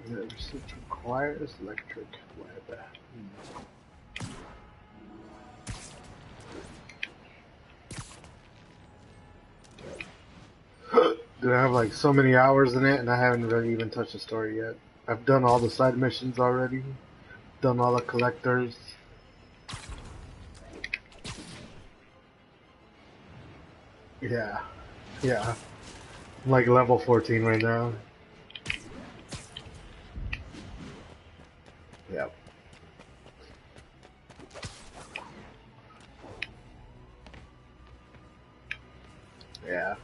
The receipt requires electric web. Dude, I have like so many hours in it, and I haven't really even touched the story yet. I've done all the side missions already, done all the collectors. Yeah, yeah. I'm like level 14 right now. Yep. Yeah.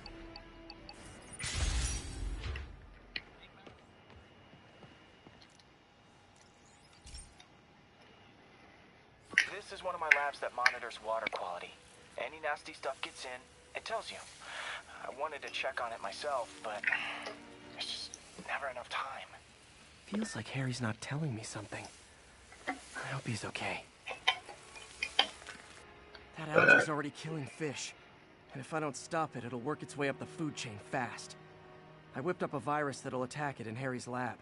This is one of my labs that monitors water quality. Any nasty stuff gets in, it tells you. I wanted to check on it myself, but there's just never enough time. Feels like Harry's not telling me something. I hope he's okay. That algae's already killing fish. And if I don't stop it, it'll work its way up the food chain fast. I whipped up a virus that'll attack it in Harry's lab.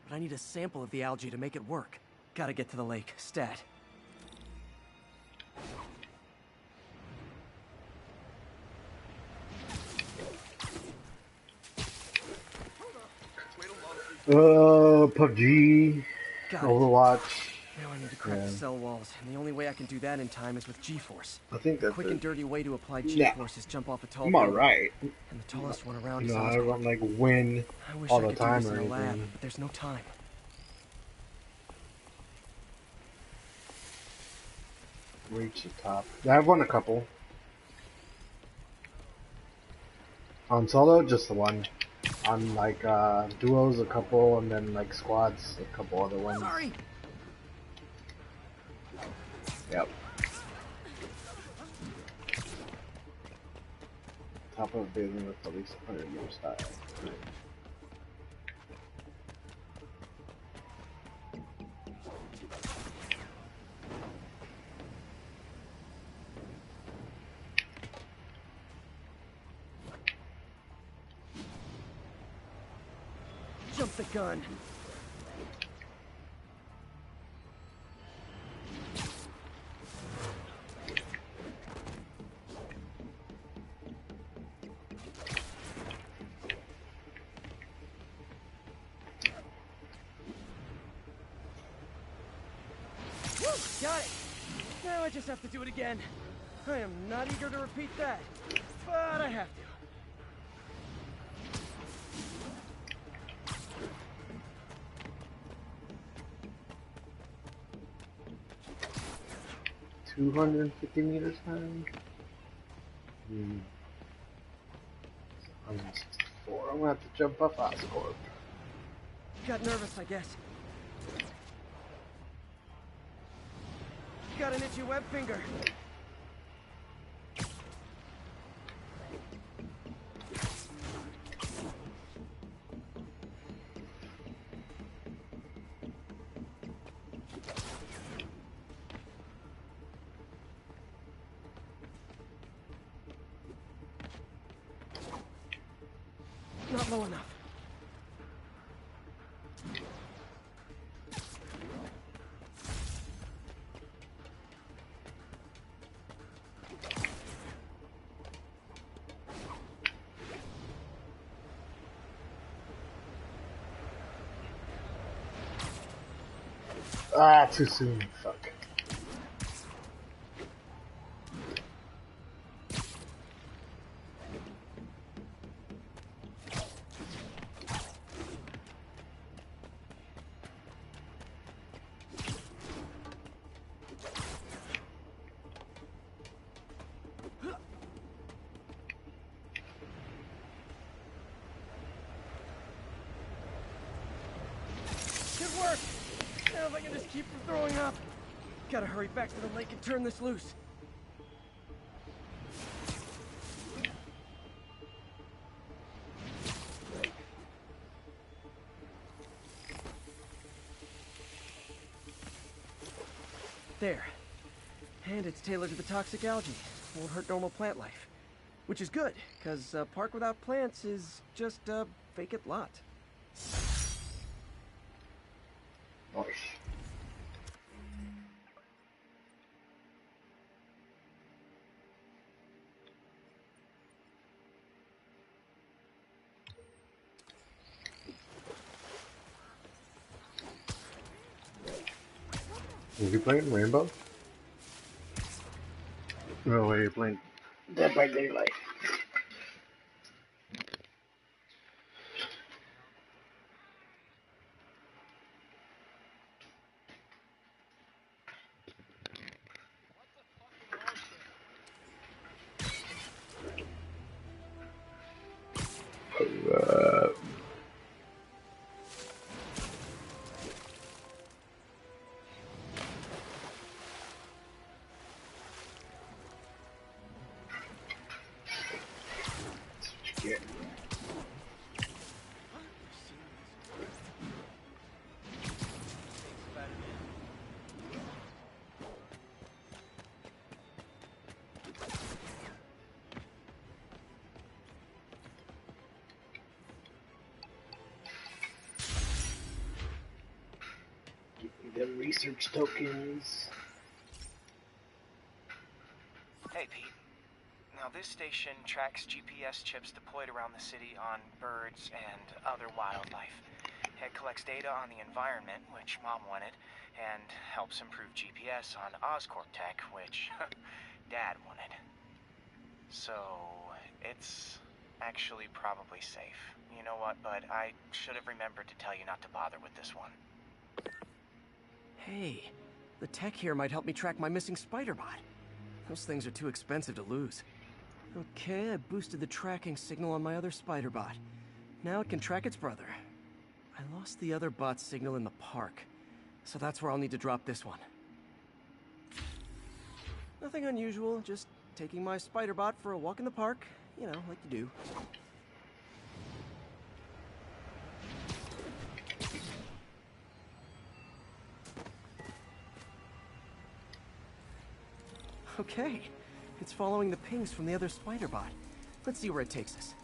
But I need a sample of the algae to make it work. Gotta get to the lake, stat. PUBG, Overwatch. Now I need to crack the cell walls, and the only way I can do that in time is with G-force. I think that's quick and dirty way to apply G-force yeah. is jump off a tall I'm building. alright. And the tallest one around is I Oscorp. don't like win I wish all I the could time do this or in a lab, anything. but there's no time. Reach the top. Yeah, I've won a couple. On solo, just the one. On like duos, a couple, and then like squads, a couple other ones. Sorry. Yep. Top of a building with at least 100 years style. Jump the gun. Got it! Now I just have to do it again. I am not eager to repeat that, but I have to. $250 high. I'm 64. I'm gonna have to jump off Oscorp. Got nervous, I guess. Got an itchy web finger. Not low enough. Ah, too soon. Fuck. Good work! Now if I can just keep from throwing up. Gotta hurry back to the lake and turn this loose. There. And it's tailored to the toxic algae. Won't hurt normal plant life. Which is good, because a park without plants is just a vacant lot. Are you playing Rainbow? No way, you're playing Dead by Daylight. Yeah. Give me the research tokens. Hey, Pete. Now, this station tracks GPS chips deployed around the city on birds and other wildlife. It collects data on the environment, which Mom wanted, and helps improve GPS on Oscorp tech, which Dad wanted. So, it's actually probably safe. You know what, bud? I should have remembered to tell you not to bother with this one. Hey, the tech here might help me track my missing spider bot. Those things are too expensive to lose. Okay, I boosted the tracking signal on my other spider bot. Now it can track its brother. I lost the other bot's signal in the park, so that's where I'll need to drop this one. Nothing unusual, just taking my spider bot for a walk in the park, you know, like you do. Okay, it's following the pings from the other spider bot. Let's see where it takes us.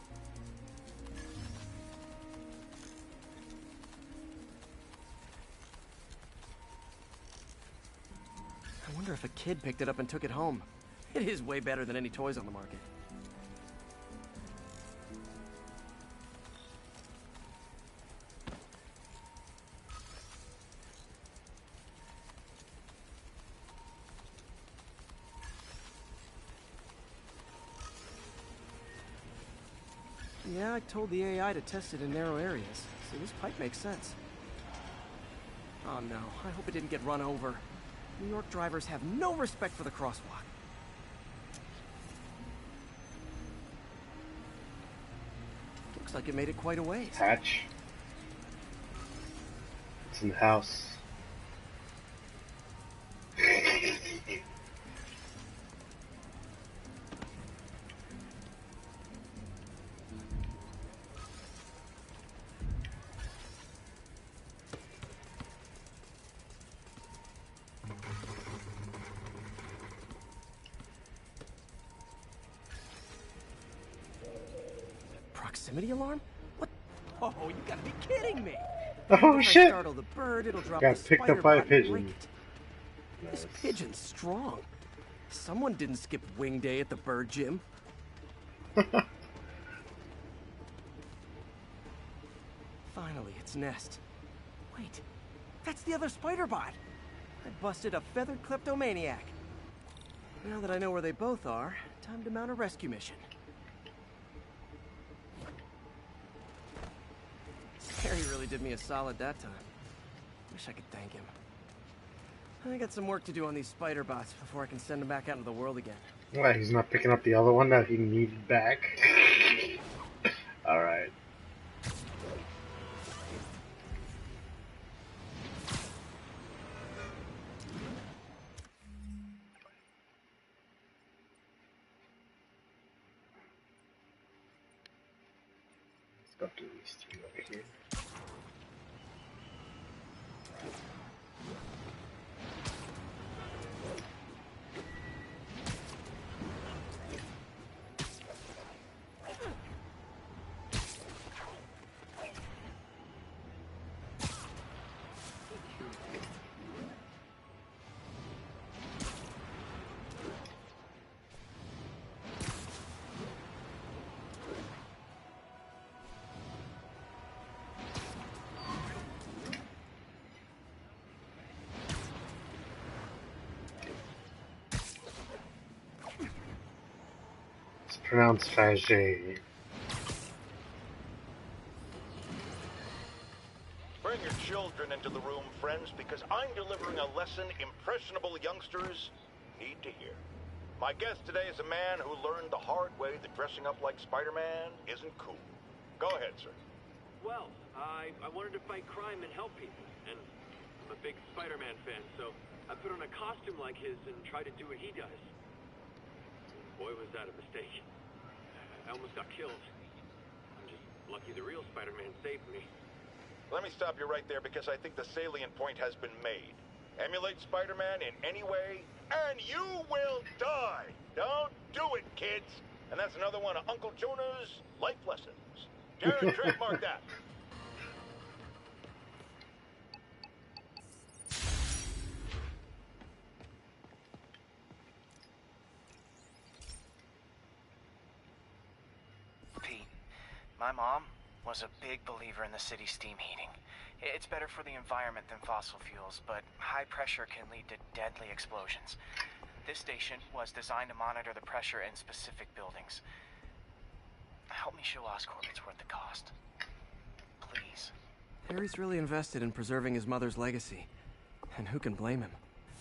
I wonder if a kid picked it up and took it home. It is way better than any toys on the market. Yeah, I told the AI to test it in narrow areas, so this pipe makes sense. Oh no, I hope it didn't get run over. New York drivers have no respect for the crosswalk. Looks like it made it quite a ways. Hatch. It's in the house. Proximity alarm? What? Oh, you gotta be kidding me! Oh if shit! I startle the bird, it'll drop Got the picked spider up by a bot and break pigeon. it. This pigeon's strong. Someone didn't skip wing day at the bird gym. Finally, its nest. Wait, that's the other spider bot. I busted a feathered kleptomaniac. Now that I know where they both are, time to mount a rescue mission. Harry really did me a solid that time. Wish I could thank him. I got some work to do on these spider bots before I can send them back out into the world again. Why, he's not picking up the other one that he needed back? Alright. Let's go to these two over here. pronounced Faget. Bring your children into the room, friends, because I'm delivering a lesson impressionable youngsters need to hear. My guest today is a man who learned the hard way that dressing up like Spider-Man isn't cool. Go ahead, sir. Well, I wanted to fight crime and help people, and I'm a big Spider-Man fan, so I put on a costume like his and tried to do what he does. Boy, was that a mistake. I almost got killed. I'm just lucky the real Spider-Man saved me. Let me stop you right there because I think the salient point has been made. Emulate Spider-Man in any way, and you will die! Don't do it, kids! And that's another one of Uncle Jonah's life lessons. Darren, trademark that. Pete, my mom was a big believer in the city's steam heating. It's better for the environment than fossil fuels, but high pressure can lead to deadly explosions. This station was designed to monitor the pressure in specific buildings. Help me show Oscorp it's worth the cost. Please. Harry's really invested in preserving his mother's legacy. And who can blame him?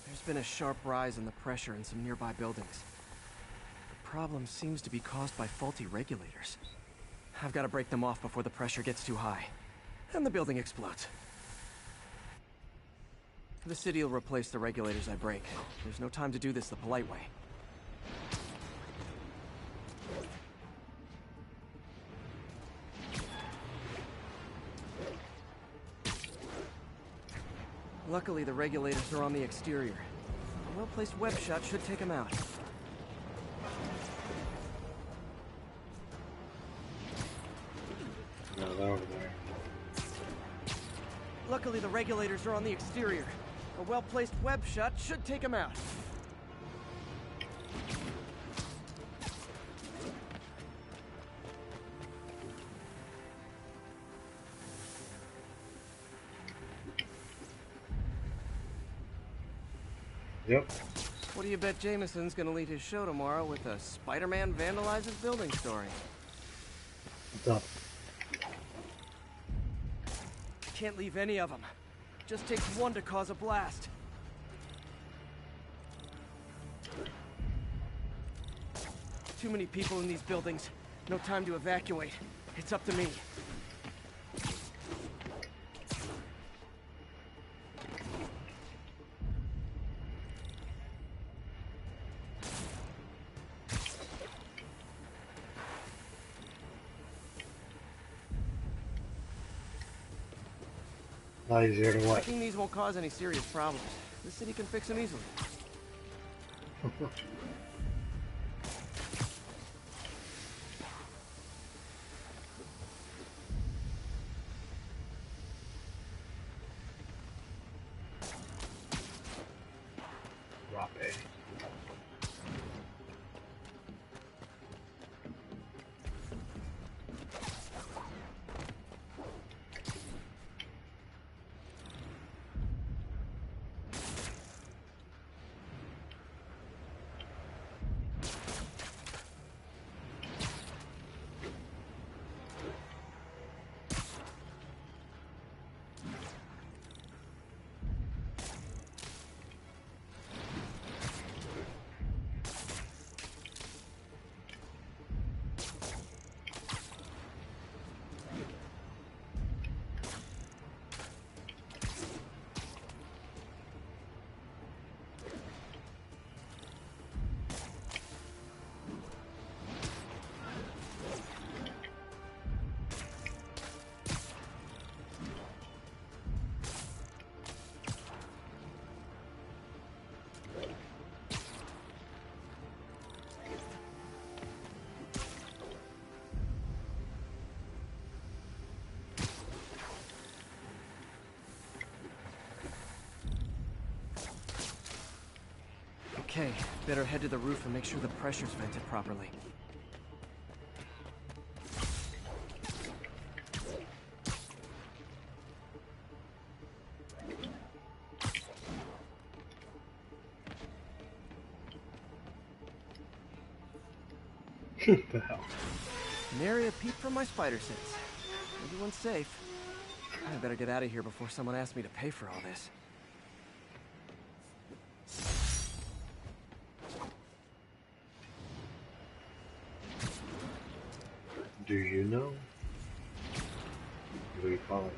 There's been a sharp rise in the pressure in some nearby buildings. The problem seems to be caused by faulty regulators. I've got to break them off before the pressure gets too high. And the building explodes. The city will replace the regulators I break. There's no time to do this the polite way. Luckily, the regulators are on the exterior. A well-placed web shot should take them out. No, they're over there. Luckily, the regulators are on the exterior. A well-placed web shot should take them out. Yep. What do you bet Jameson's gonna lead his show tomorrow with a Spider-Man vandalizes building story? Done. Can't leave any of them. Just takes one to cause a blast. Too many people in these buildings. No time to evacuate. It's up to me. Not easier to what? Checking these won't cause any serious problems. The city can fix them easily. Rape. Okay, better head to the roof and make sure the pressure's vented properly. What the hell? Nary a peep from my spider sense. Everyone's safe. I better get out of here before someone asks me to pay for all this. Do you know? What do you call it?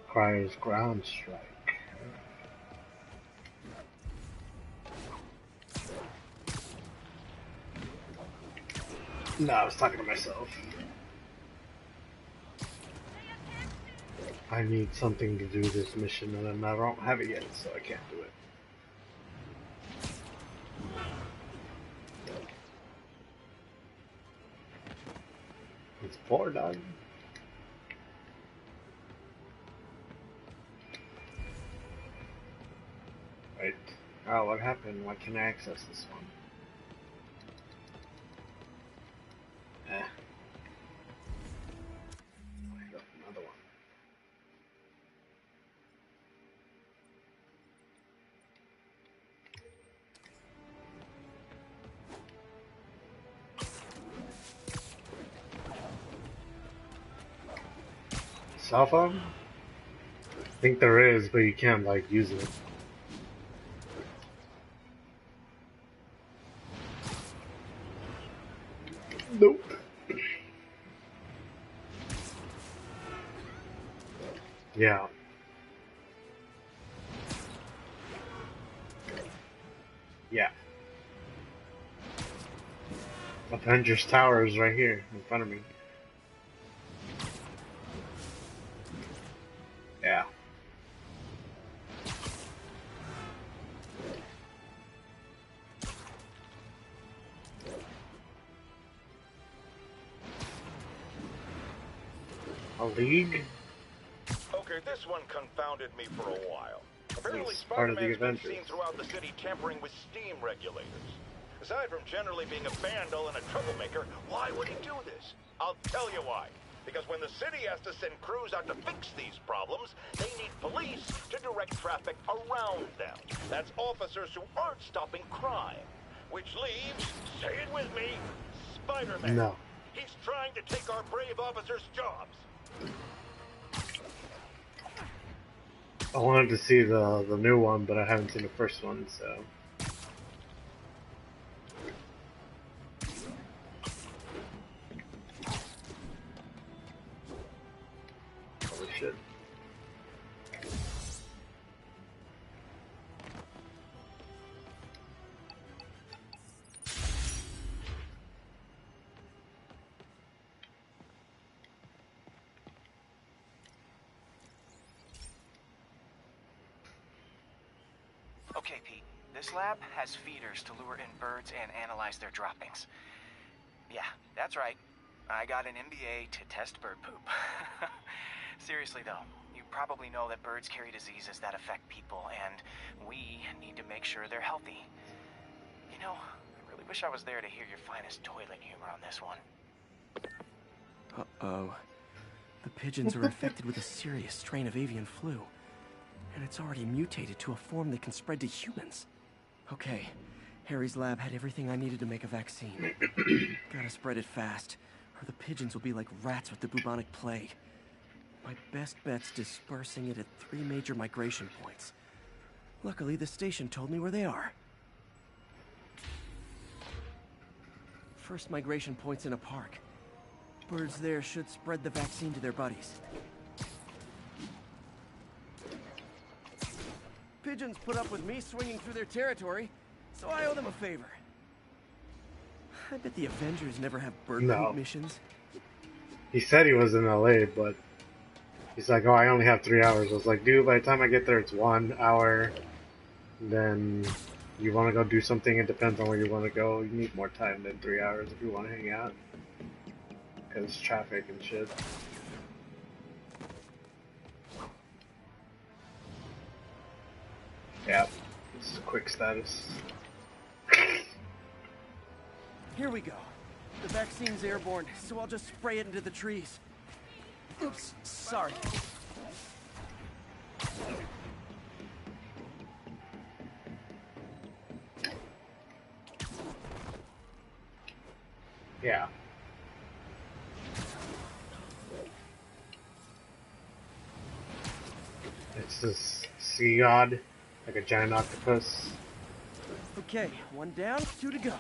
Requires ground strike. No, I was talking to myself. I need something to do this mission and I don't have it yet, so I can't do it. It's 4 done. Right. Oh, what happened? Why can't I access this one? Another one. Cell phone? I think there is, but you can't like use it. Nope. Yeah. Yeah. Avengers Tower is right here in front of me. Yeah. A league? Okay, this one confounded me for a while. Apparently, It's part of the Spider-Man's been Avengers. seen throughout the city tampering with steam regulators. Aside from generally being a vandal and a troublemaker, why would he do this? I'll tell you why. Because when the city has to send crews out to fix these problems, they need police to direct traffic around them. That's officers who aren't stopping crime. Which leaves, say it with me, Spider-Man. No. He's trying to take our brave officers' jobs. I wanted to see the new one, but I haven't seen the first one, so. Probably should. Okay, Pete. This lab has feeders to lure in birds and analyze their droppings. Yeah, that's right. I got an MBA to test bird poop. Seriously, though, you probably know that birds carry diseases that affect people, and we need to make sure they're healthy. You know, I really wish I was there to hear your finest toilet humor on this one. Uh-oh. The pigeons are infected with a serious strain of avian flu. And it's already mutated to a form that can spread to humans. Okay, Harry's lab had everything I needed to make a vaccine. Gotta spread it fast, or the pigeons will be like rats with the bubonic plague. My best bet's dispersing it at 3 major migration points. Luckily, the station told me where they are. First migration point's in a park. Birds there should spread the vaccine to their buddies. Pigeons put up with me swinging through their territory, so I owe them a favor. I bet the Avengers never have bird poop missions. He said he was in LA, but he's like, oh, I only have 3 hours. I was like, dude, by the time I get there, it's 1 hour. Then you want to go do something, it depends on where you want to go. You need more time than 3 hours if you want to hang out. Because traffic and shit. Yeah, this is quick status. Here we go. The vaccine's airborne, so I'll just spray it into the trees. Oops, sorry. Yeah. It's this sea god, like a giant octopus. Okay, one down, two to go.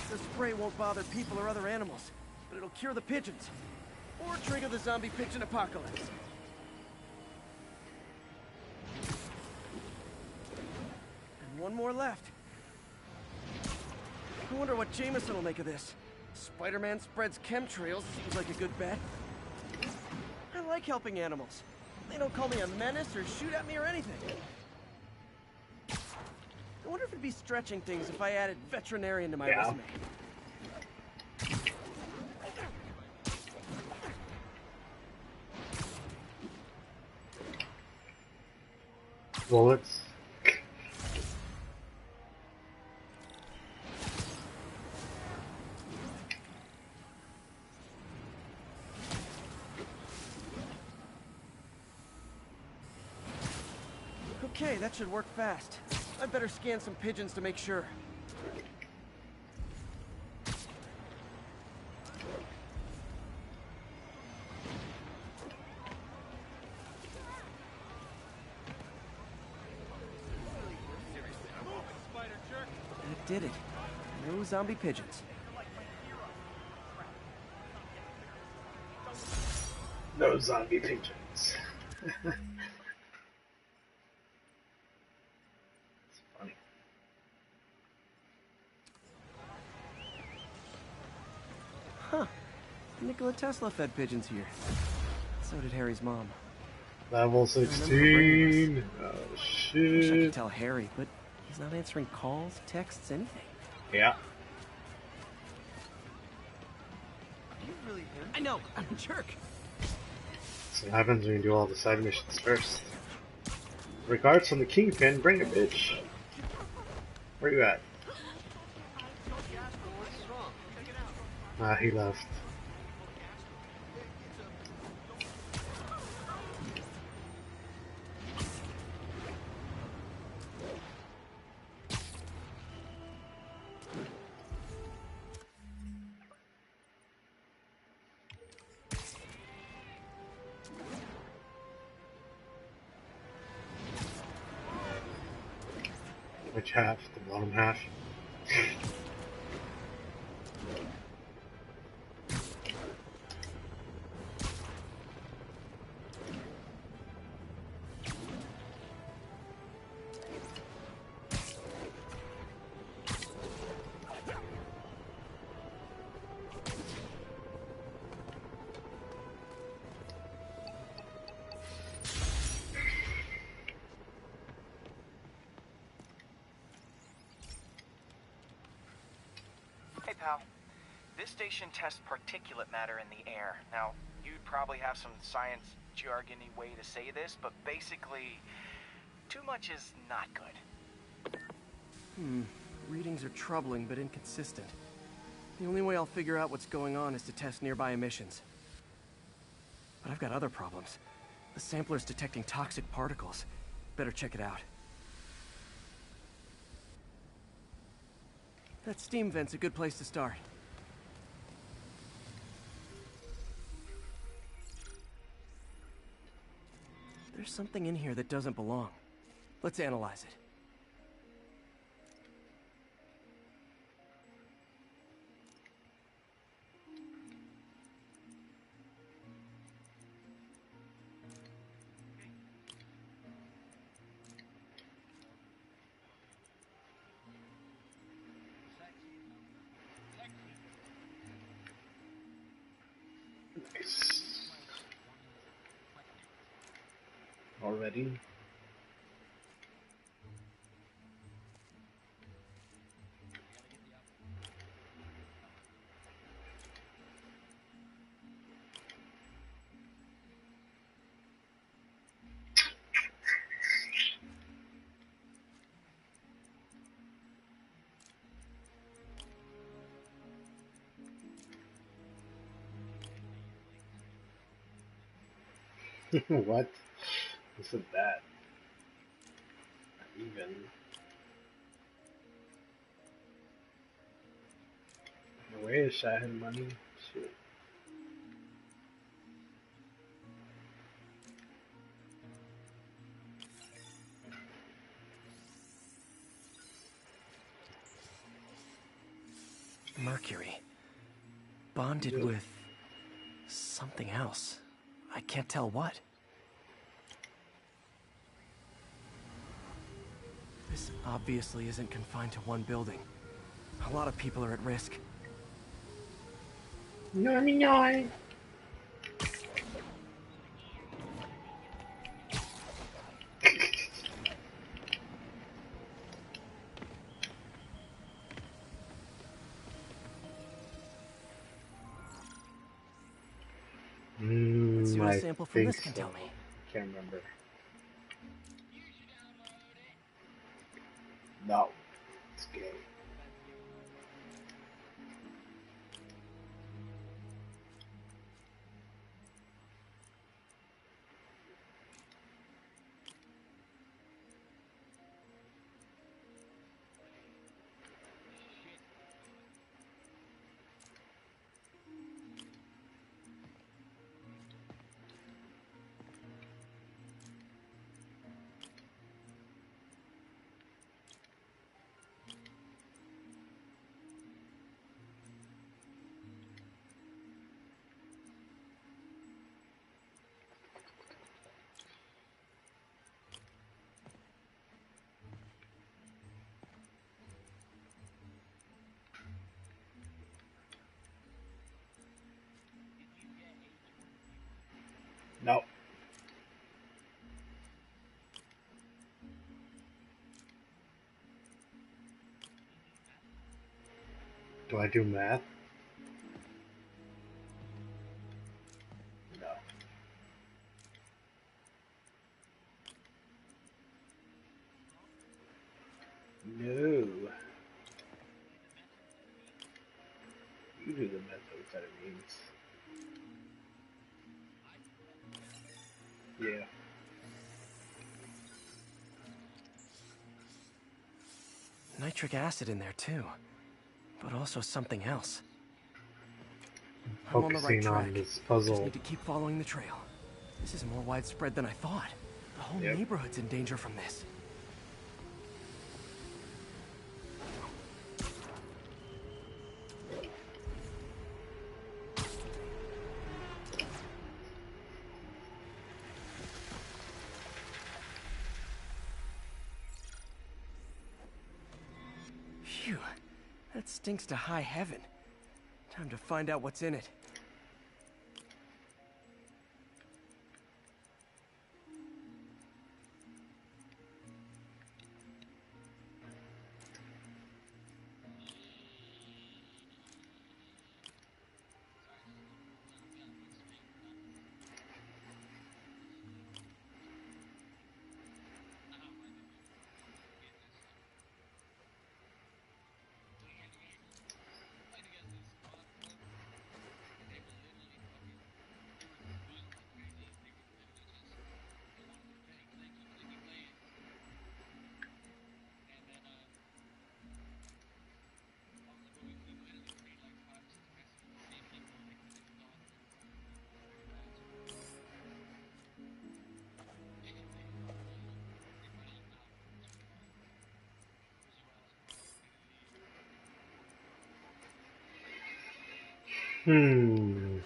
The spray won't bother people or other animals, but it'll cure the pigeons. Or trigger the zombie pigeon apocalypse. And one more left. I wonder what Jameson will make of this. Spider-Man spreads chemtrails, seems like a good bet. I like helping animals. They don't call me a menace or shoot at me or anything. I wonder if it'd be stretching things if I added veterinarian to my resume. Bullets. Okay, that should work fast. I'd better scan some pigeons to make sure. That did it. No zombie pigeons. No zombie pigeons. Funny. Huh. Nikola Tesla fed pigeons here. So did Harry's mom. Level 16. Oh I wish I shit. could tell Harry, but he's not answering calls, texts, anything. Yeah. I know, I'm a jerk. That's what happens when you do all the side missions first. Regards from the Kingpin, bring it, bitch. Where you at? Ah, he left. Which half? The bottom half? Hey, pal. This station tests particulate matter in the air. Now, you'd probably have some science jargony way to say this, but basically, too much is not good. Readings are troubling but inconsistent. The only way I'll figure out what's going on is to test nearby emissions. But I've got other problems. The sampler's detecting toxic particles. Better check it out. That steam vent's a good place to start. There's something in here that doesn't belong. Let's analyze it. Nice. Already? What? Who said that? Not even. No way is Shahid money. Shit. Mercury. Bonded Yeah. with something else. I can't tell what. This obviously isn't confined to one building. A lot of people are at risk. No. Let's see what a I sample from think this can so. tell me. Can't remember. No. It's gay. No. Do I do math? No. No. You do the methamphetamines. Yeah. Nitric acid in there too. But also something else. I'm on the right Focusing on track. this Just puzzle. need to keep following the trail. This is more widespread than I thought. The whole Yep. neighborhood's in danger from this. Phew. That stinks to high heaven. Time to find out what's in it. Hmm.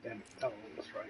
Damn it, that one was right.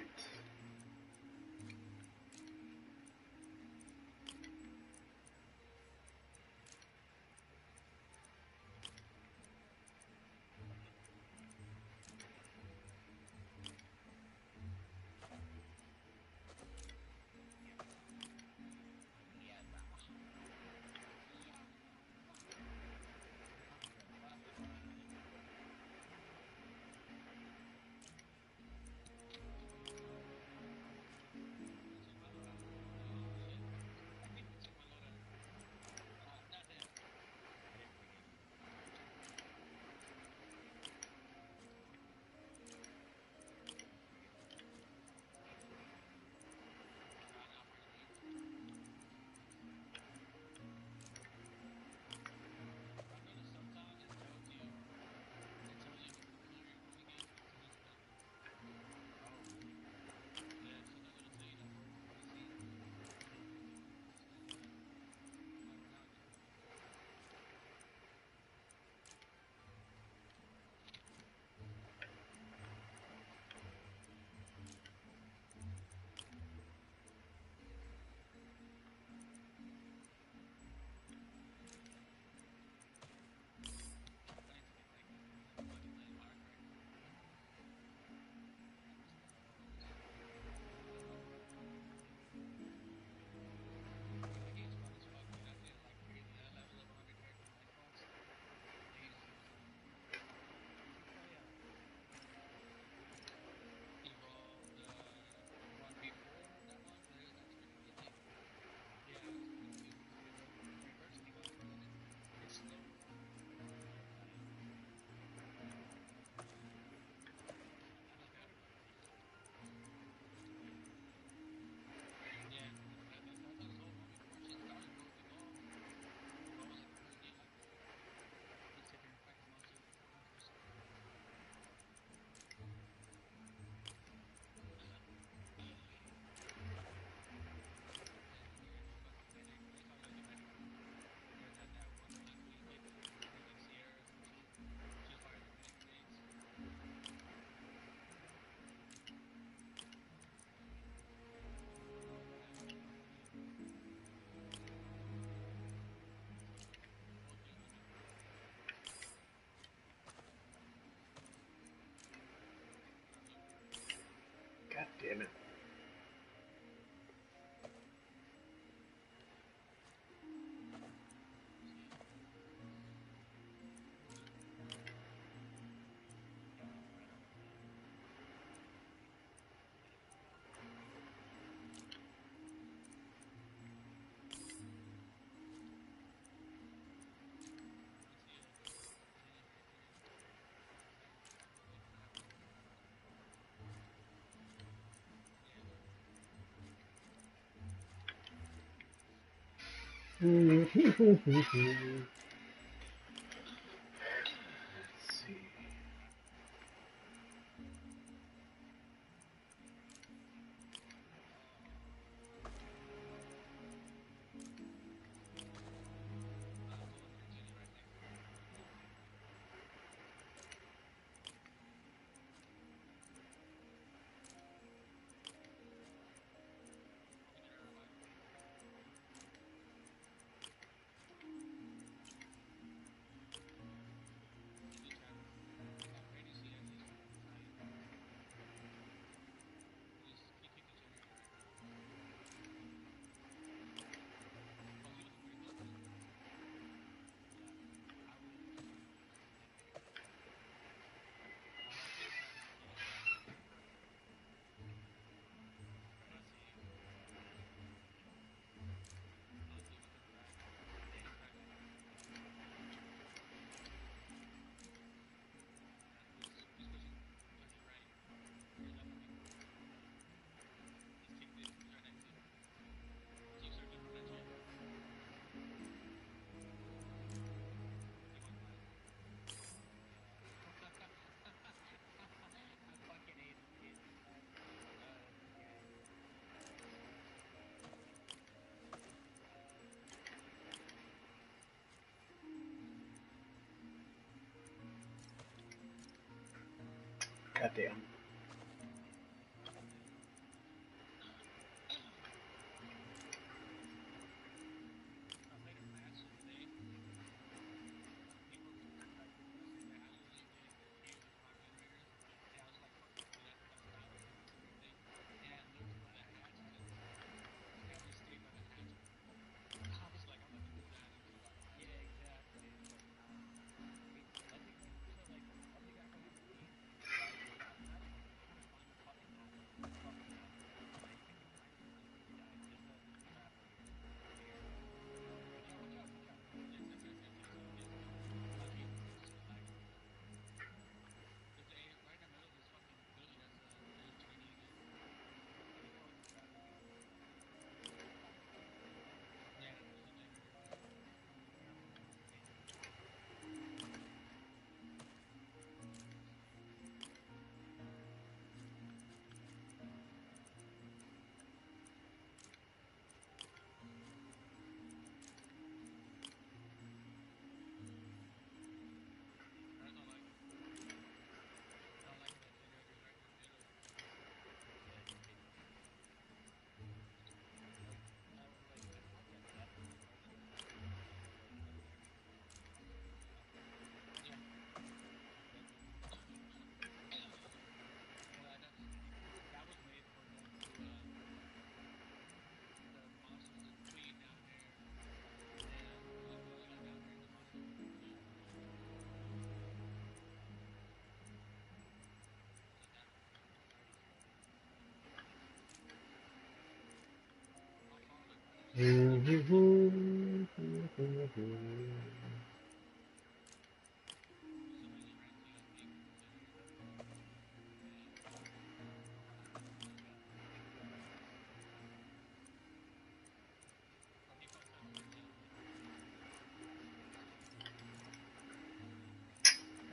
God damn it. Let's see. Goddamn.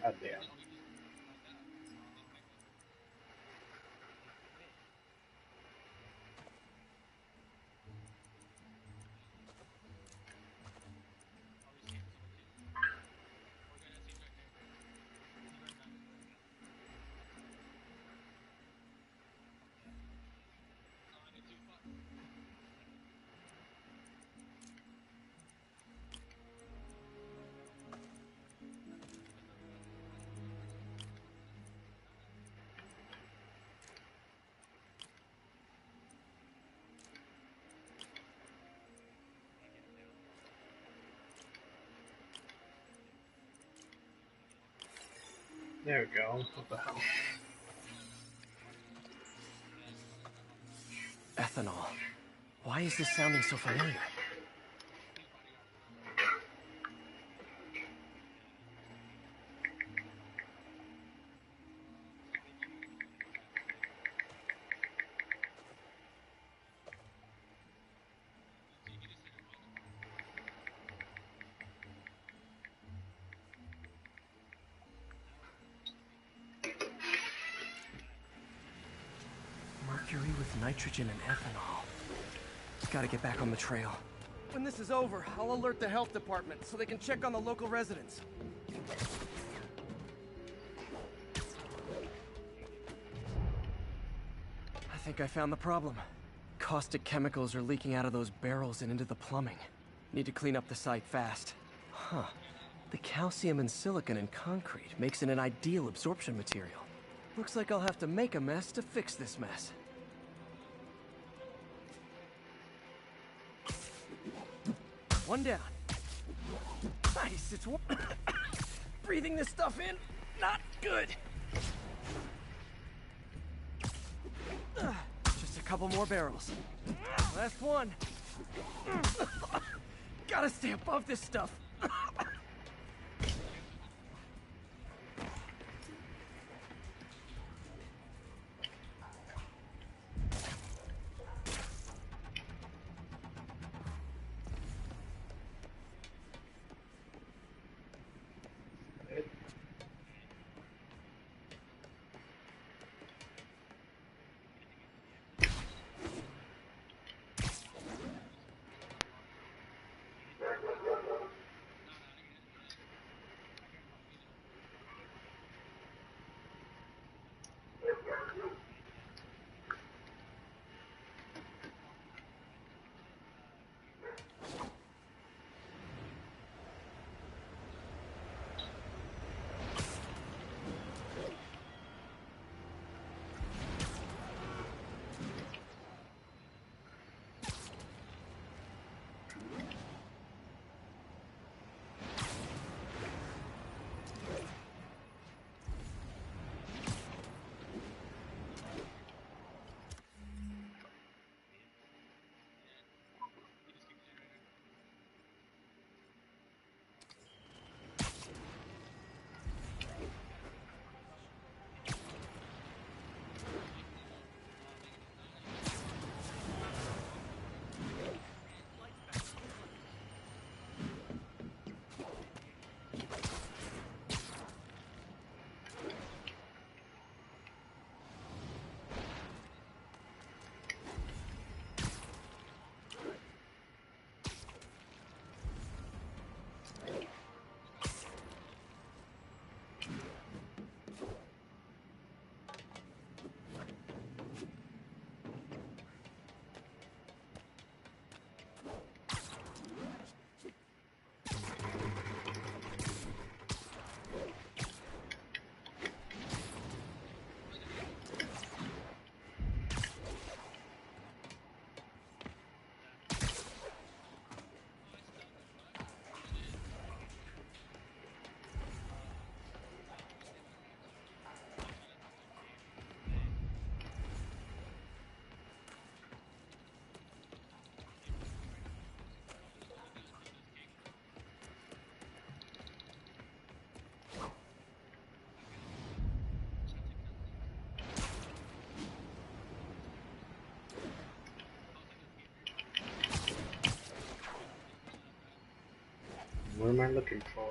God damn. There we go. What the hell? Ethanol. Why is this sounding so familiar? Mercury with nitrogen and ethanol. Gotta get back on the trail. When this is over, I'll alert the health department so they can check on the local residents. I think I found the problem. Caustic chemicals are leaking out of those barrels and into the plumbing. Need to clean up the site fast. Huh. The calcium and silicon in concrete makes it an ideal absorption material. Looks like I'll have to make a mess to fix this mess. One down. Nice, it's breathing this stuff in, not good. Just a couple more barrels. Last one. Gotta stay above this stuff. am I looking for?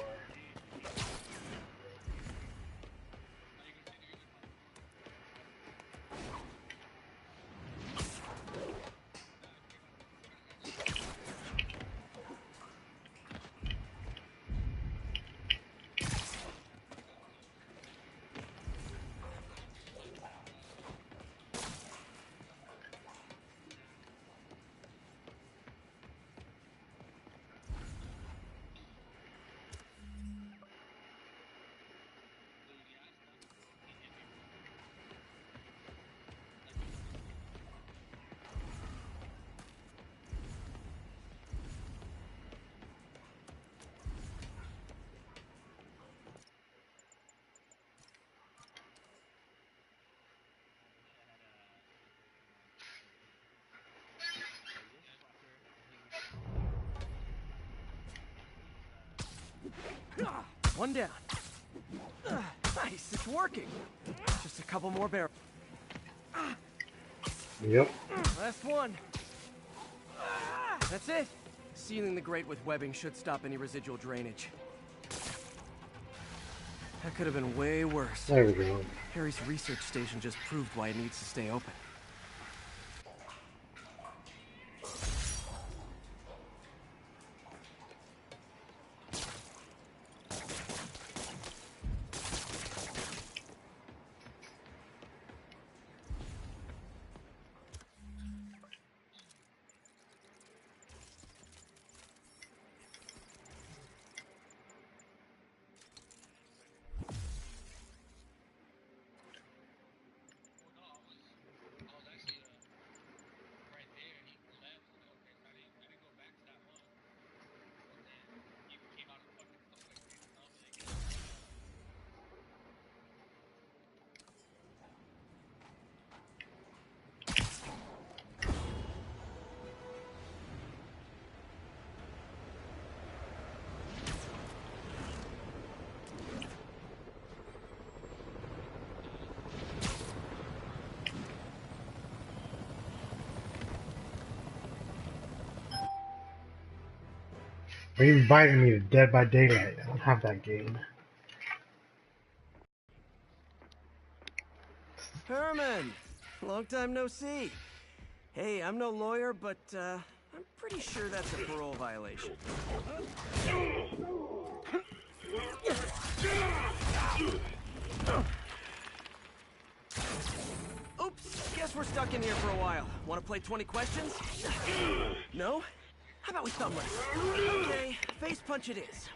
One down. Nice, it's working. Just a couple more barrels. Yep. Last one. That's it. Sealing the grate with webbing should stop any residual drainage. That could have been way worse. There we go. Harry's research station just proved why it needs to stay open. Are you inviting me to Dead by Daylight? I don't have that game. Herman! Long time no see. Hey, I'm no lawyer, but I'm pretty sure that's a parole violation. Oops, guess we're stuck in here for a while. Want to play 20 questions? No? How about we thumb wrestle? Okay, face punch it is.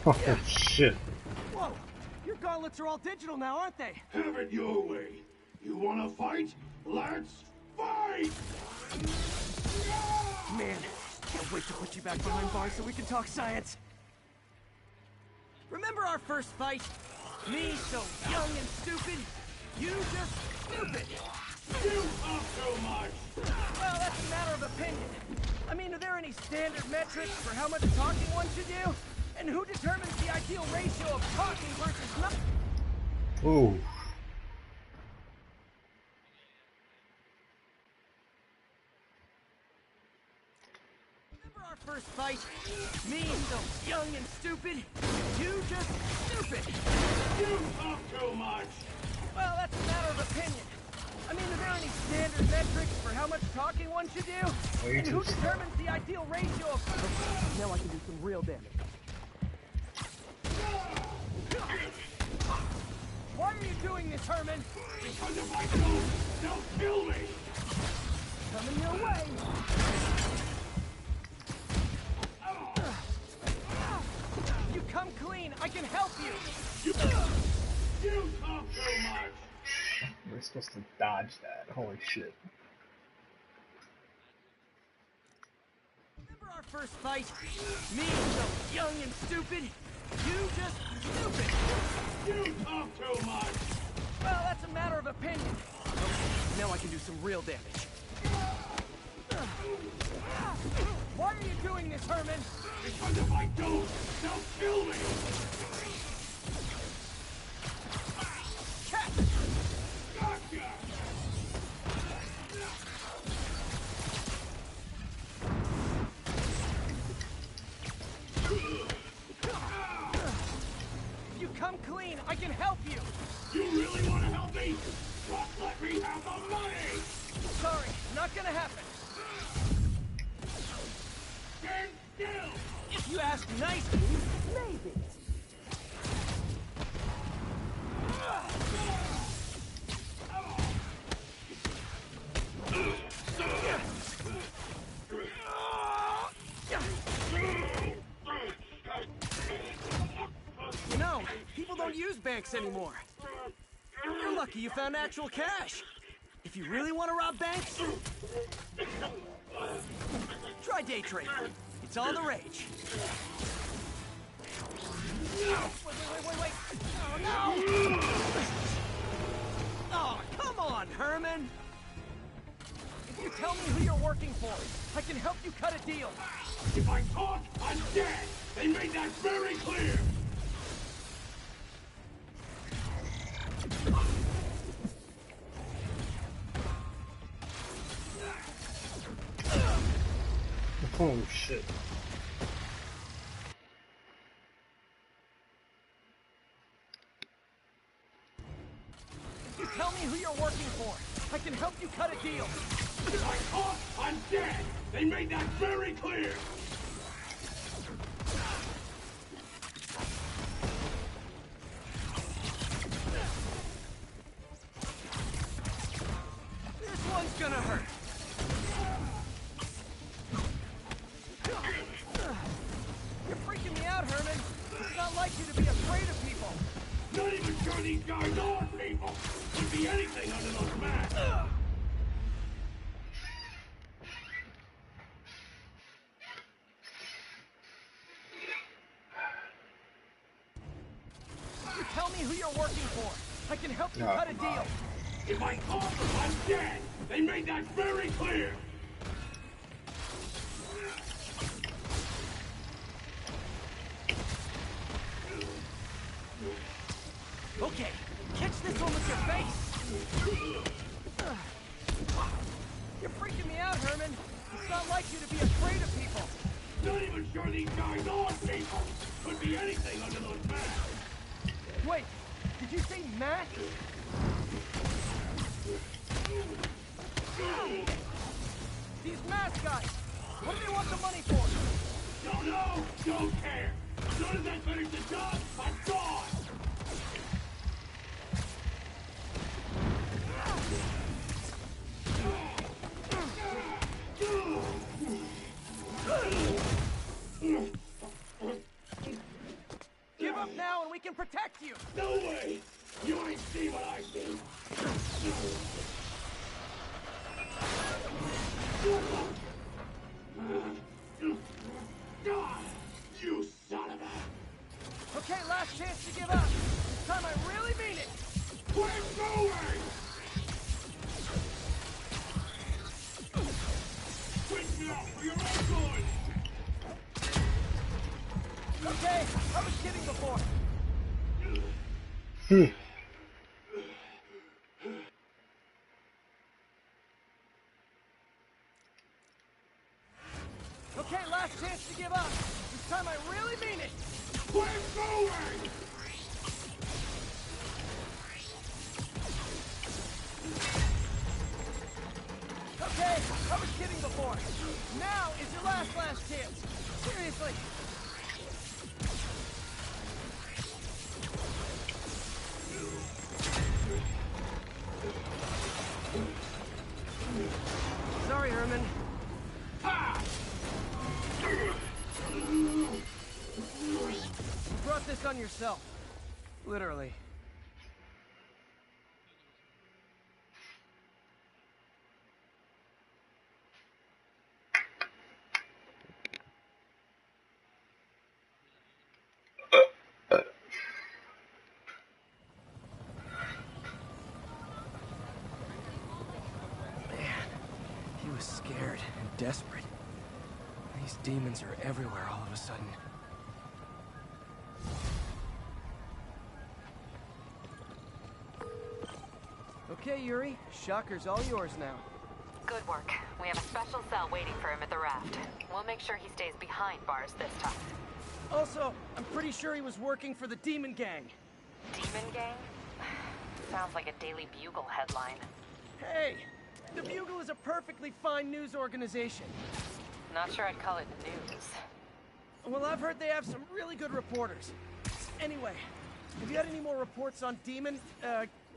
Oh shit. Whoa! Your gauntlets are all digital now, aren't they? Have it your way. You wanna fight? Let's fight! Man, can't wait to put you back behind bars so we can talk science. Remember our first fight? Me so young and stupid, you just stupid. You talk too much! Well, that's a matter of opinion. I mean, are there any standard metrics for how much talking one should do? And who determines the ideal ratio of talking versus not? Ooh. Remember our first fight? Me so young and stupid, you just stupid. You talk too much! Well, that's a matter of opinion. I mean, are there any standard metrics for how much talking one should do? And who determines the ideal ratio of... Okay, now I can do some real damage. Why are you doing this, Herman? Because if I don't, they'll kill me! Coming your way. You come clean, I can help you. You talk too much! We're supposed to dodge that. Holy shit. Remember our first fight? Me so young and stupid, you just stupid. You talk too much! Well, that's a matter of opinion. Okay, now I can do some real damage. Why are you doing this, Herman? Because if I don't, they'll kill me! Catch! Gotcha! come clean, I can help you! You really want to help me? Just let me have the money! Sorry, not gonna happen. Stand still! If you ask nicely, maybe. You know, people don't use banks anymore. You're lucky you found actual cash. If you really want to rob banks, try day trading. It's all the rage. Wait. Oh, no! Oh, come on, Herman! If you tell me who you're working for, I can help you cut a deal. If I talk, I'm dead! They made that very clear! Oh shit. If you tell me who you're working for, I can help you cut a deal. If I talk, I'm dead! They made that very clear! This one's gonna hurt. You're freaking me out, Herman. It's not like you to be afraid of people. Not even sure these guys are people! Could be anything under those masks! You tell me who you're working for. I can help you cut a deal. If I talk, I'm dead! They made that very clear! Okay, catch this one with your face. You're freaking me out, Herman. It's not like you to be afraid of people. Not even sure these guys are people! Could be anything under those masks! Wait, did you say Matt? These mask guys, what do they want the money for? Don't know! Don't care! As soon as I finish the job, I'm gone! Give up now and we can protect you. No way! You ain't see what I see! You son of a... Okay, last chance to give up. This time I really mean it. We're going! Quit now for your own good! Okay, I was kidding before. Okay, last chance to give up. This time I really mean it. We're going! Okay, I was kidding before. Now is your last chance. Seriously. Sorry, Herman. You brought this on yourself. Literally. He was scared and desperate. These demons are everywhere all of a sudden. Okay, Yuri. Shocker's all yours now. Good work. We have a special cell waiting for him at the raft. We'll make sure he stays behind bars this time. Also, I'm pretty sure he was working for the demon gang. Demon Gang? Sounds like a Daily Bugle headline. Hey, the Bugle is a perfectly fine news organization. Not sure I'd call it news. Well, I've heard they have some really good reporters. Anyway, have you had any more reports on demon,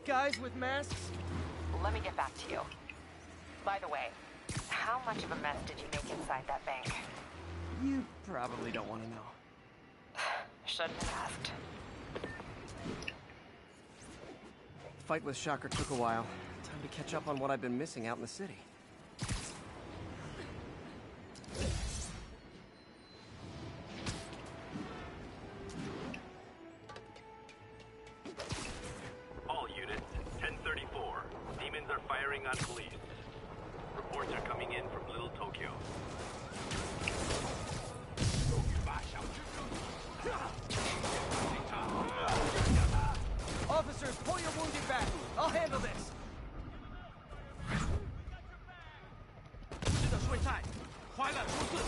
guys with masks? Let me get back to you. By the way, how much of a mess did you make inside that bank? You probably don't want to know. Shouldn't have asked. The fight with Shocker took a while. Time to catch up on what I've been missing out in the city. All units, 1034. Demons are firing on police. Reports are coming in from Little Tokyo. Officers, pull your wounded back. I'll handle this. 的睡菜，快乐出事。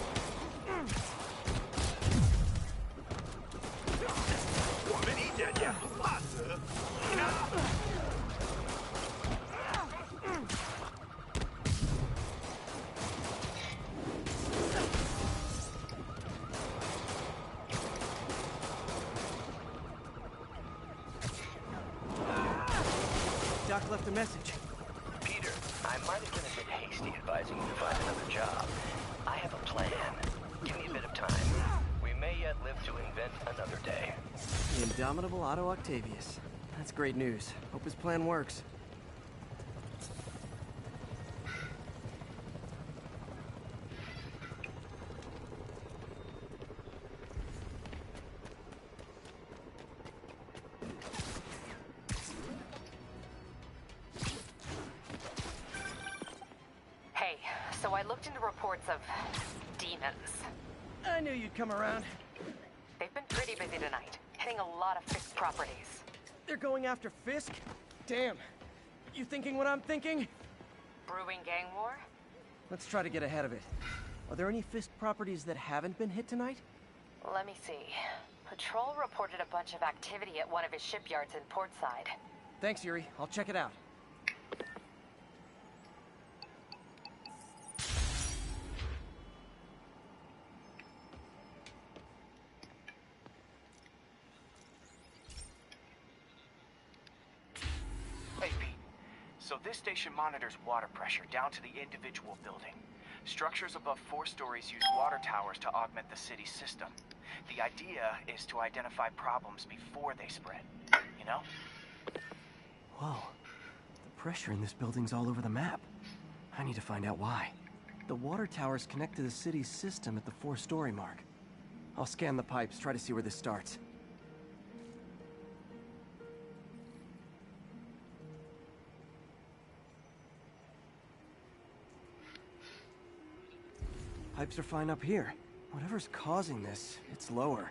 我们一点也不怕死。你呢？ Doc left a message. Peter, I might have been a bit hasty advising you to find another job. I have a plan. Give me a bit of time. We may yet live to invent another day. The indomitable Otto Octavius. That's great news. Hope his plan works. Hey, so I looked into reports of demons. I knew you'd come around. They've been pretty busy tonight, hitting a lot of fixed properties. They're going after Fisk? Damn. You thinking what I'm thinking? Brewing gang war? Let's try to get ahead of it. Are there any Fisk properties that haven't been hit tonight? Let me see. Patrol reported a bunch of activity at one of his shipyards in Portside. Thanks, Yuri. I'll check it out. Hey, Pete. So this station monitors water pressure down to the individual building. Structures above 4 stories use water towers to augment the city's system. The idea is to identify problems before they spread. You know? Whoa. The pressure in this building's all over the map. I need to find out why. The water towers connect to the city's system at the 4-story mark. I'll scan the pipes, try to see where this starts. Pipes are fine up here. Whatever's causing this, it's lower.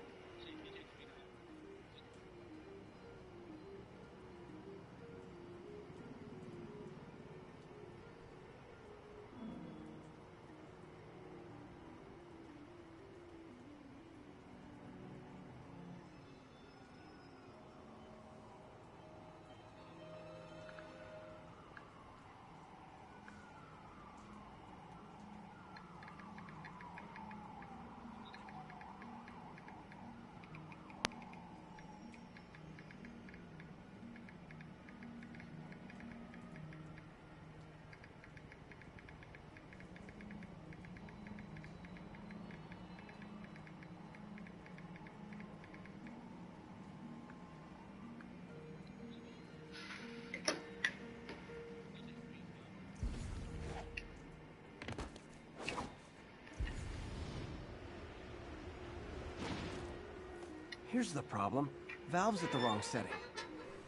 Here's the problem. Valve's at the wrong setting.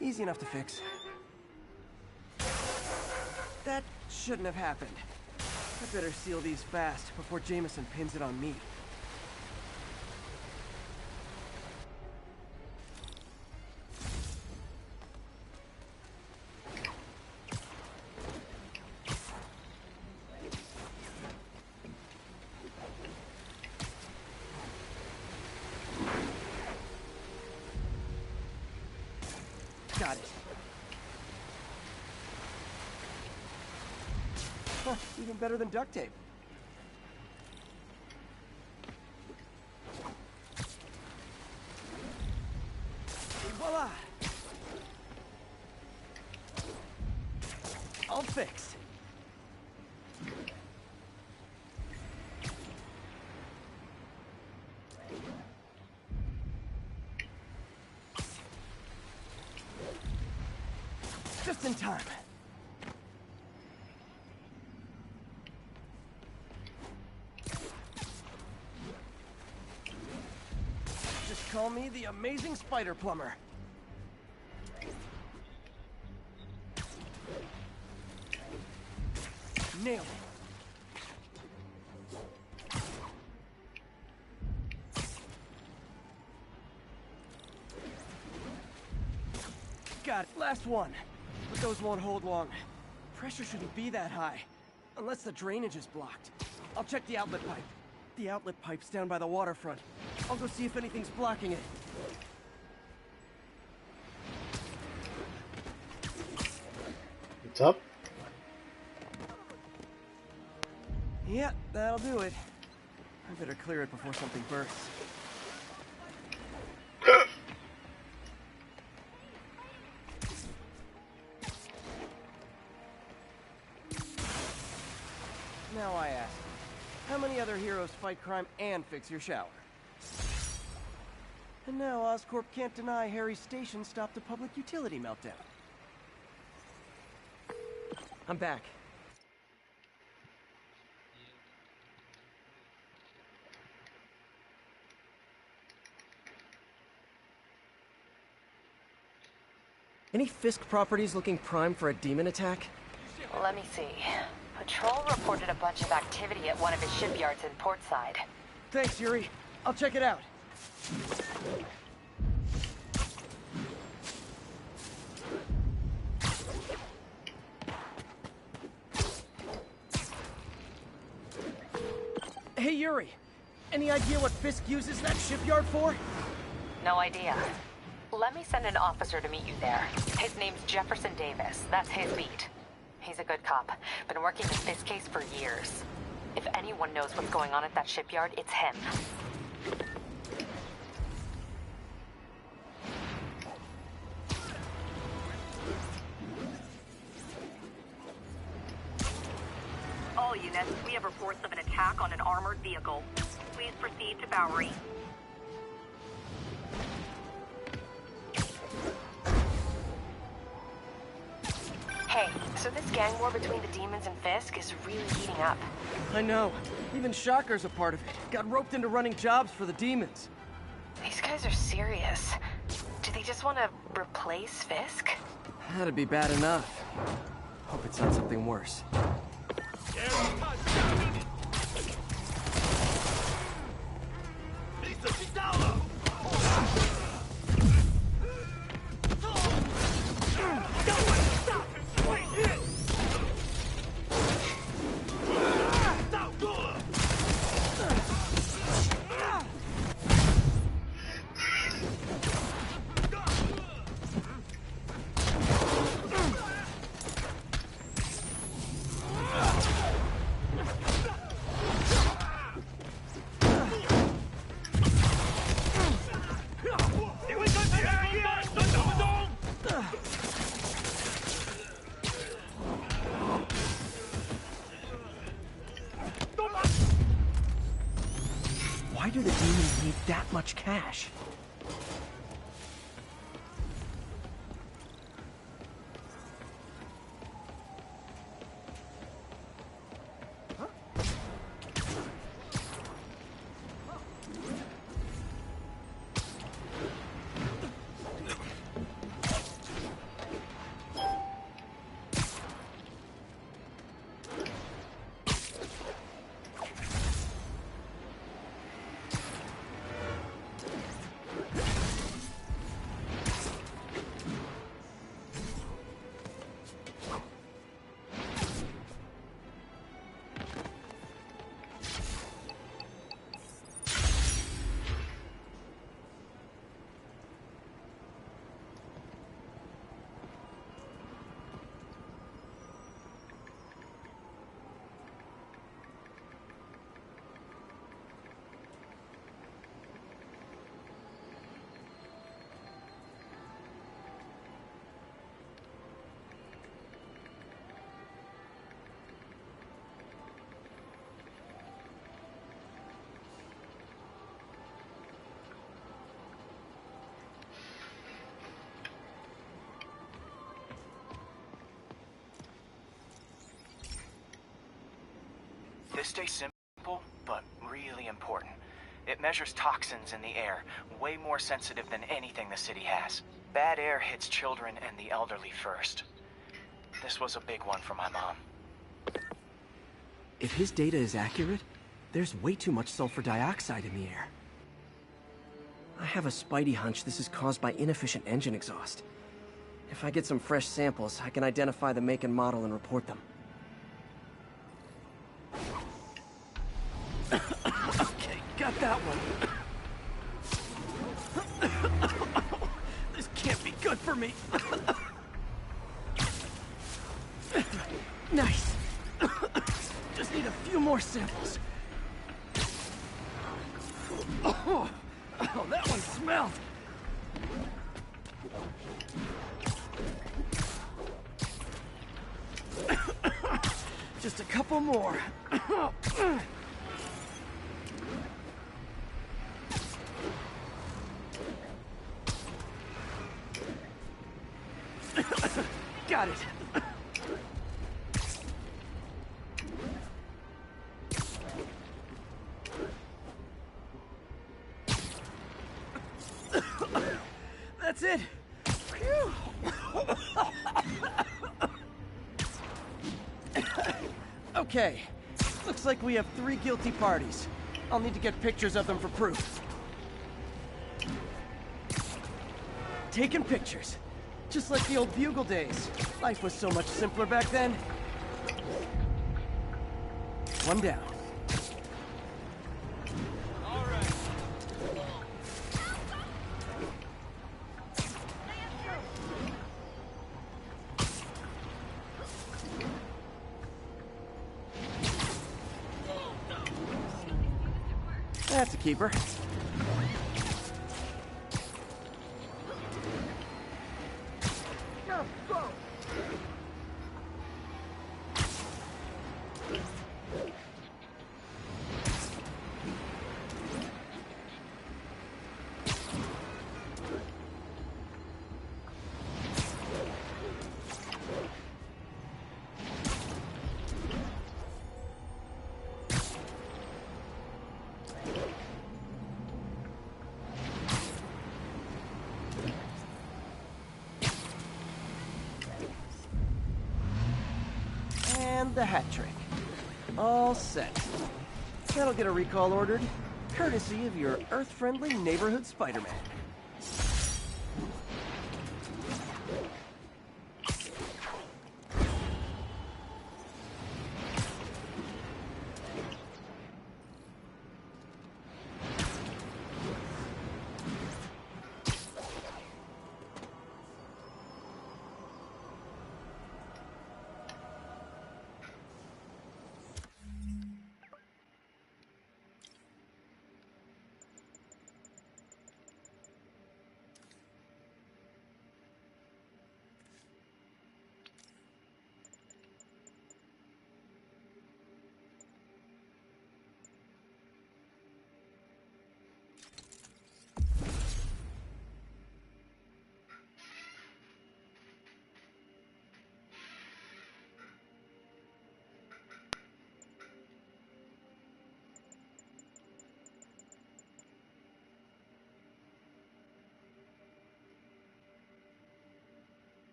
Easy enough to fix. That shouldn't have happened. I better seal these fast before Jameson pins it on me. Huh, even better than duct tape. Et voila! All fixed. Just in time. Just call me the amazing spider plumber. Nailed it. Got it. Last one. But those won't hold long. Pressure shouldn't be that high. Unless the drainage is blocked. I'll check the outlet pipe. The outlet pipe's down by the waterfront. I'll go see if anything's blocking it. What's up? Yeah, that'll do it. I better clear it before something bursts. Now I ask, how many other heroes fight crime and fix your shower? And now Oscorp can't deny Harry's station stopped a public utility meltdown. I'm back. Any Fisk properties looking prime for a demon attack? Let me see. Patrol reported a bunch of activity at one of his shipyards in Portside. Thanks, Yuri. I'll check it out. Hey, Yuri. Any idea what Fisk uses that shipyard for? No idea. Let me send an officer to meet you there. His name's Jefferson Davis. That's his beat. He's a good cop. Been working the Fisk case for years. If anyone knows what's going on at that shipyard, it's him. All units, we have reports of an attack on an armored vehicle. Please proceed to Bowery. Hey, so this gang war between the demons and Fisk is really heating up. I know. Even Shocker's a part of it. Got roped into running jobs for the demons. These guys are serious. Do they just want to replace Fisk? That'd be bad enough. Hope it's not something worse. Why do the demons need that much cash? This stays simple, but really important. It measures toxins in the air, way more sensitive than anything the city has. Bad air hits children and the elderly first. This was a big one for my mom. If his data is accurate, there's way too much sulfur dioxide in the air. I have a spidey hunch this is caused by inefficient engine exhaust. If I get some fresh samples, I can identify the make and model and report them. Okay, got that one. This can't be good for me. Nice. Just need a few more samples. Oh, that one smelled. Just a couple more. Got it. That's it. Phew. Okay. Looks like we have 3 guilty parties. I'll need to get pictures of them for proof. Taking pictures. Just like the old Bugle days. Life was so much simpler back then. One down. All right. That's a keeper. And the hat trick. All set. That'll get a recall ordered, courtesy of your Earth-friendly neighborhood Spider-Man.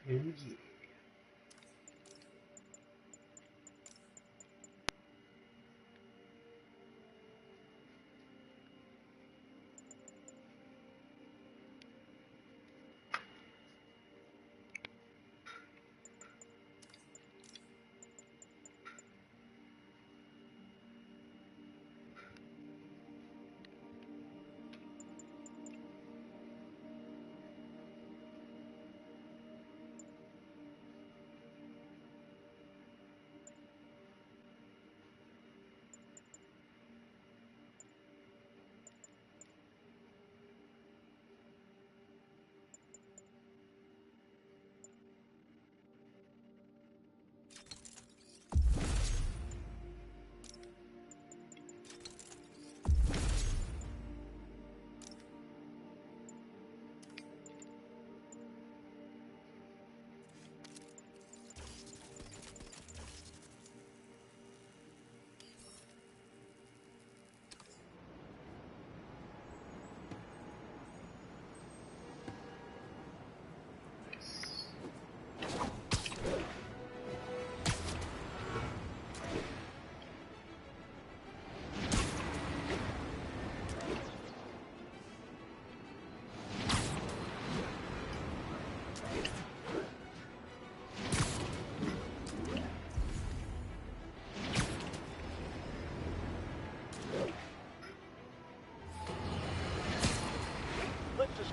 Indeed.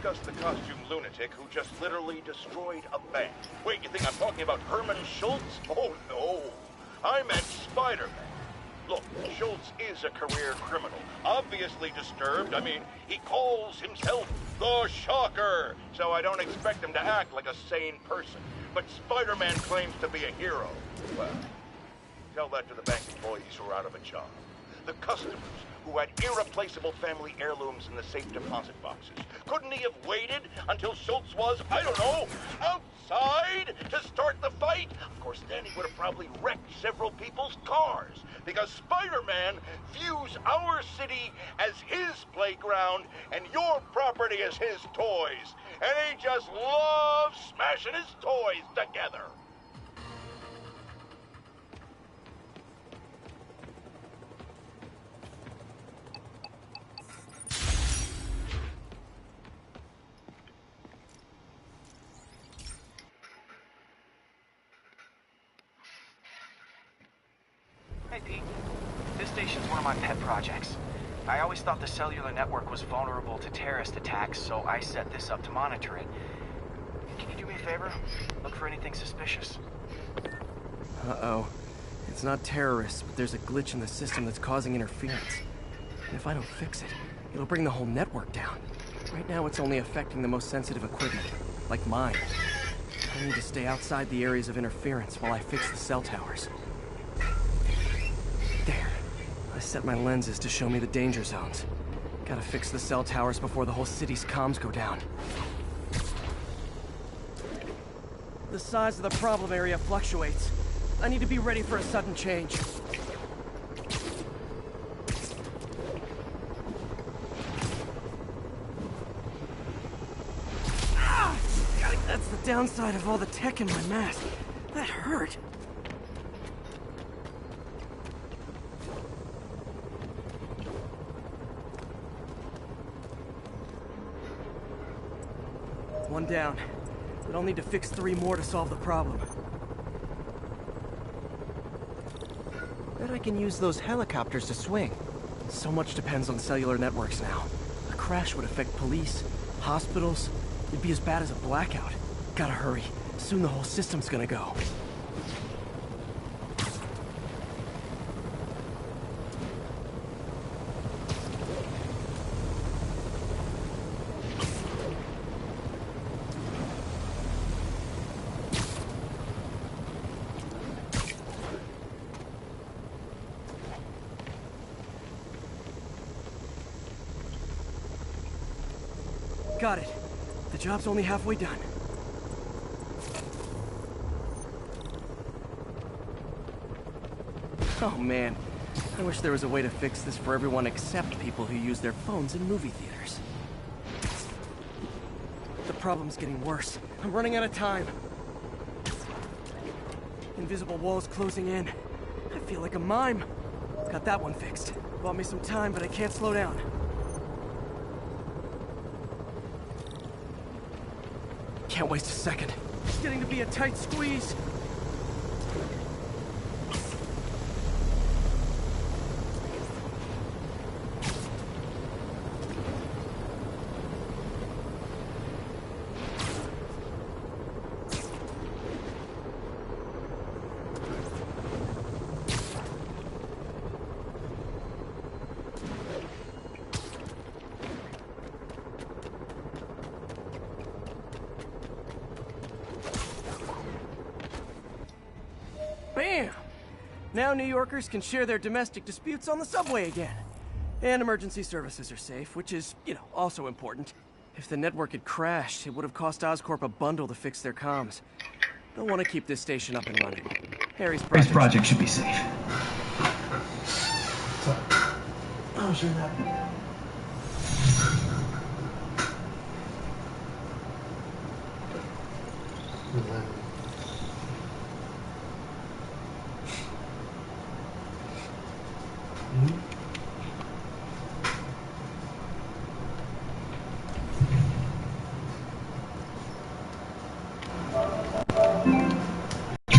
discuss the costume lunatic who just literally destroyed a bank. Wait, you think I'm talking about Herman Schultz? Oh, no. I meant Spider-Man. Look, Schultz is a career criminal. Obviously disturbed. I mean, he calls himself the Shocker. So I don't expect him to act like a sane person. But Spider-Man claims to be a hero. Well, tell that to the bank employees who are out of a job. The customers who had irreplaceable family heirlooms in the safe deposit boxes. Couldn't he have waited until Schultz was, I don't know, outside to start the fight? Of course, then he would have probably wrecked several people's cars, because Spider-Man views our city as his playground and your property as his toys. And he just loves smashing his toys together. Hey, Pete. This station's one of my pet projects. I always thought the cellular network was vulnerable to terrorist attacks, so I set this up to monitor it. Can you do me a favor? Look for anything suspicious. Uh-oh. It's not terrorists, but there's a glitch in the system that's causing interference. And if I don't fix it, it'll bring the whole network down. Right now, it's only affecting the most sensitive equipment, like mine. I need to stay outside the areas of interference while I fix the cell towers. There. I set my lenses to show me the danger zones. Gotta fix the cell towers before the whole city's comms go down. The size of the problem area fluctuates. I need to be ready for a sudden change. Ah! That's the downside of all the tech in my mask. That hurt. One down, but I'll need to fix 3 more to solve the problem. Bet I can use those helicopters to swing. So much depends on cellular networks now. A crash would affect police, hospitals. It'd be as bad as a blackout. Gotta hurry. Soon the whole system's gonna go. Got it. The job's only halfway done. Oh man, I wish there was a way to fix this for everyone except people who use their phones in movie theaters. The problem's getting worse. I'm running out of time. Invisible walls closing in. I feel like a mime. Got that one fixed. Bought me some time, but I can't slow down. Can't waste a second. It's getting to be a tight squeeze. Bam! Now New Yorkers can share their domestic disputes on the subway again. And emergency services are safe, which is, also important. If the network had crashed, it would have cost Oscorp a bundle to fix their comms. They'll want to keep this station up and running. Harry's project should be safe. I'm sure that.